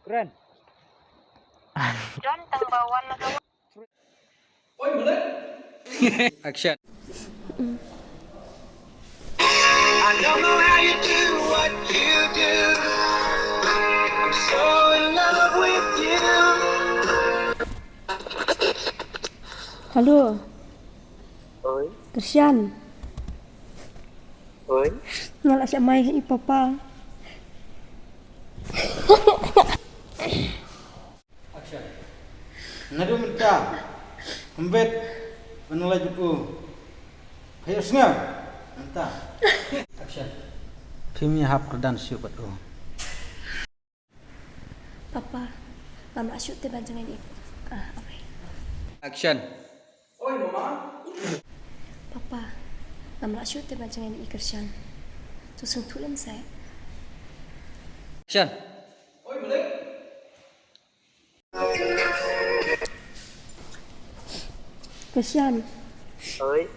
Keren. Ganteng bawa warna kamu. Oi, mulai. Action. I don't know how you do what you do. I'm so in love with you. Halo, Oi, Christian. oi. Ngalak siap mai ni papa. Action. Nadu minta. Embed. Menolak buku. Ayo sengal. Minta. Action. Filmnya hap kedan siup betul. Papa, mama asyuk te banjangan ni. Okay. Action. Oi, mama. Papa, mama asyuk te banjangan ni Christian. Tu sung tulen saya. Action. Oi, mulai. Christian, Oi.